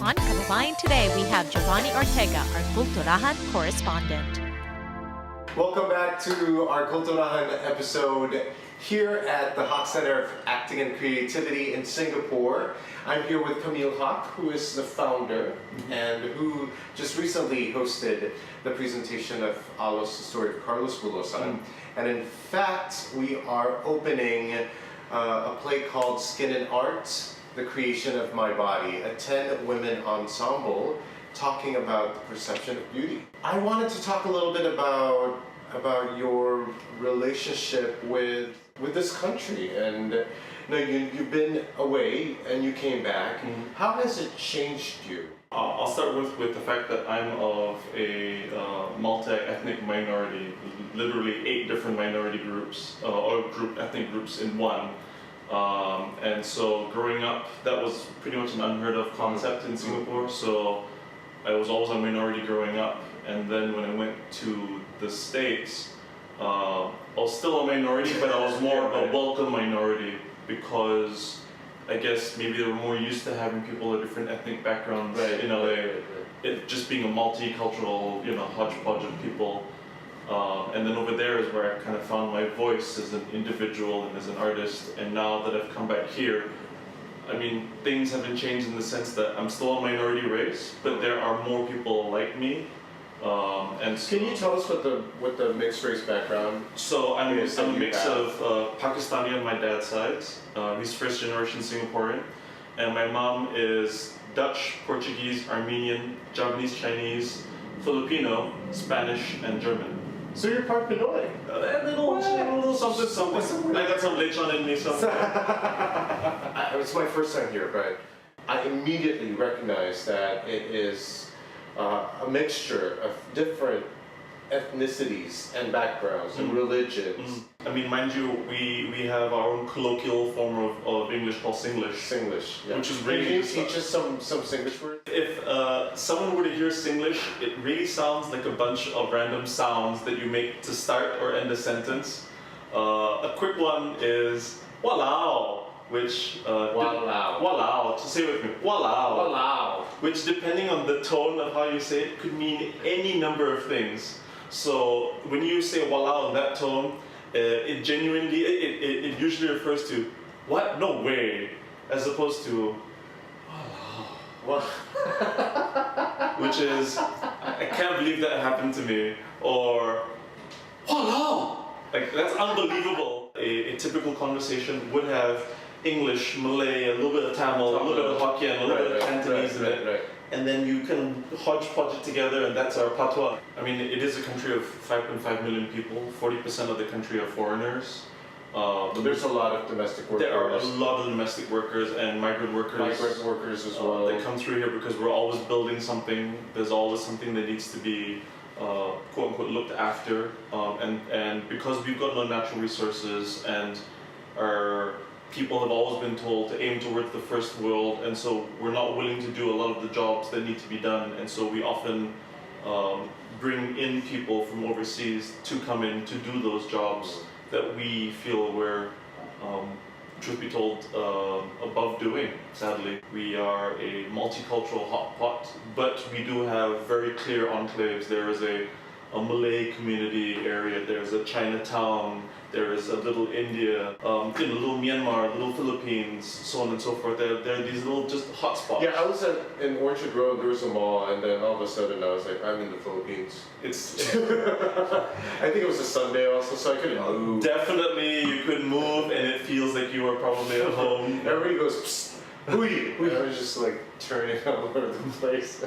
On Kababayan Today, we have Gio Ortega, our Kulturahan correspondent. Welcome back to our Kulturahan episode here at the Hawk Center of Acting and Creativity in Singapore. I'm here with Camille Hawk, who is the founder and who just recently hosted the presentation of Alos, the story of Carlos Bulosan. And in fact, we are opening a play called Skin and Art, The Creation of My Body, a 10-women ensemble talking about the perception of beauty. I wanted to talk a little bit about your relationship with this country, and you've been away and you came back. How has it changed you? I'll start with the fact that I'm of a multi-ethnic minority, literally 8 different minority groups, or ethnic groups in one. And so growing up, that was pretty much an unheard of concept in Singapore. So I was always a minority growing up. And then when I went to the States, I was still a minority, but I was more of a welcome minority because I guess maybe they were more used to having people of different ethnic backgrounds in LA. It just being a multicultural, hodgepodge of people. And then over there is where I kind of found my voice as an individual and as an artist. And now that I've come back here, I mean, things haven't changed in the sense that I'm still a minority race, but there are more people like me. And so, can you tell us what the mixed race background? So I'm a mix of Pakistani on my dad's side. He's first generation Singaporean, and my mom is Dutch, Portuguese, Armenian, Japanese, Chinese, Filipino, Spanish, and German. So you're part Pinoy. A little something. I got some lechon in me. It was my first time here, but I immediately recognized that it is a mixture of different ethnicities and backgrounds and religions. I mean, mind you, we have our own colloquial form of English called Singlish. Singlish, yeah. Which is really Can you teach us some Singlish words? If someone were to hear Singlish, it really sounds like a bunch of random sounds that you make to start or end a sentence. A quick one is walao, which walao. So say it with me, walao. Walao. Which, depending on the tone of how you say it, could mean any number of things. So when you say walao in that tone, it usually refers to what? No way, as opposed to What? which is I can't believe that happened to me, or walao, like that's unbelievable. A typical conversation would have English, Malay, a little bit of Tamil, a little bit of Hokkien, a little bit of Cantonese in it. And then you can hodgepodge it together, and that's our patois. I mean, it is a country of 5.5 million people. 40% of the country are foreigners. There's a lot of domestic workers. There are a lot of domestic workers and migrant workers. Migrant workers as well. They come through here because we're always building something. There's always something that needs to be quote unquote looked after. And because we've got no natural resources, and our people have always been told to aim towards the first world, and so we're not willing to do a lot of the jobs that need to be done, and so we often bring in people from overseas to come in to do those jobs that we feel we're, truth be told, above doing, sadly. We are a multicultural hot pot, but we do have very clear enclaves. There is a Malay community area, there's a Chinatown, there is a little India, a little Myanmar, little Philippines, so on and so forth. There are these little just hotspots. Yeah, I was in Orchard Road, there was a mall, and then all of a sudden I was like, I'm in the Philippines. I think it was a Sunday also, so I couldn't move. Definitely, you could move, and it feels like you are probably at home. Everybody goes, psst. Who are you? I was just like turning all over the place.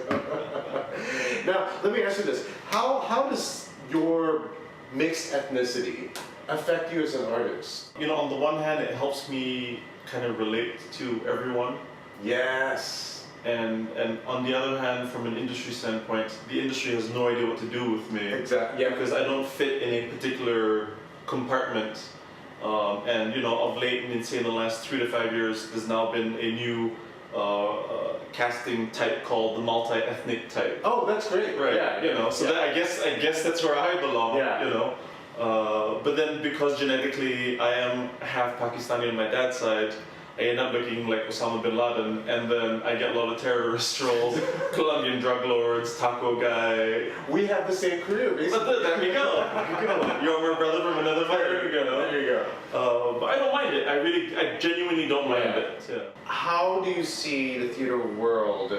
Now, let me ask you this. How does your mixed ethnicity affect you as an artist? On the one hand, it helps me kind of relate to everyone. Yes. And on the other hand, from an industry standpoint, the industry has no idea what to do with me. Exactly. Yeah. Because I don't fit in a particular compartment. Of late, in say the last 3 to 5 years, there's now been a new casting type called the multi-ethnic type. Oh, that's great. Right. Yeah. That, I guess that's where I belong. Yeah. But then because genetically I am half Pakistani on my dad's side, I end up looking like Osama bin Laden, and then I get a lot of terrorist roles, Colombian drug lords, taco guy. We have the same career, basically. But there we go. You're my brother from another mother. There you go. But I don't mind it. I genuinely don't mind it. Yeah. How do you see the theater world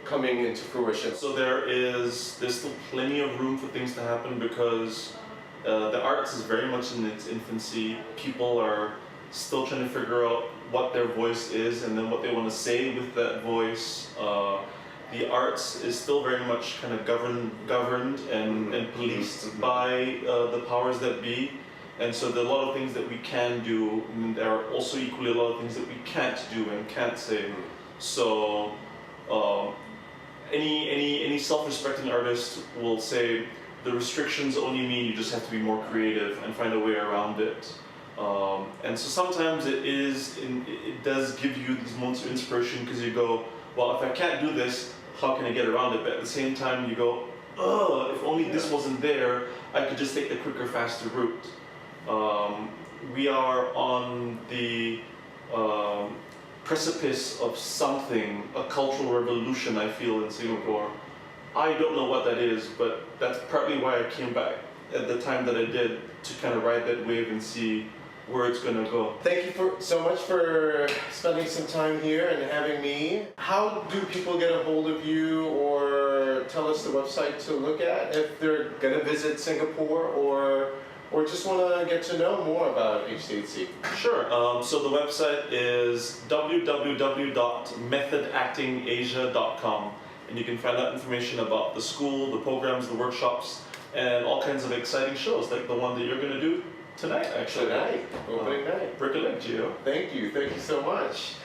coming into fruition? So there's still plenty of room for things to happen because the arts is very much in its infancy. People are still trying to figure out what their voice is and then what they want to say with that voice. The arts is still very much kind of governed and policed by the powers that be. And so there are a lot of things that we can do, and there are also equally a lot of things that we can't do and can't say. So any self-respecting artist will say the restrictions only mean you just have to be more creative and find a way around it. And so sometimes it does give you these moments of inspiration because you go, well, if I can't do this, how can I get around it? But at the same time, you go, oh, if only this wasn't there, I could just take the quicker, faster route. We are on the precipice of something, a cultural revolution, I feel, in Singapore. I don't know what that is, but that's partly why I came back at the time that I did, to kind of ride that wave and see where it's going to go. Thank you so much for spending some time here and having me. How do people get a hold of you, or tell us the website to look at if they're going to visit Singapore or just want to get to know more about HCHC? Sure. So the website is www.methodactingasia.com, and you can find out information about the school, the programs, the workshops, and all kinds of exciting shows like the one that you're going to do tonight, actually. Tonight, opening night. Break a leg, Gio. Thank you so much.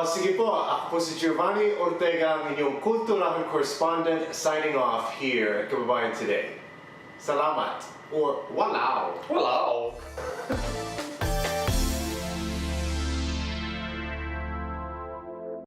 Sige po, ako po si Giovanni Ortega, ang inyong Kulturahan correspondent, signing off here at Kababayan Today. Salamat, or walao. Wow.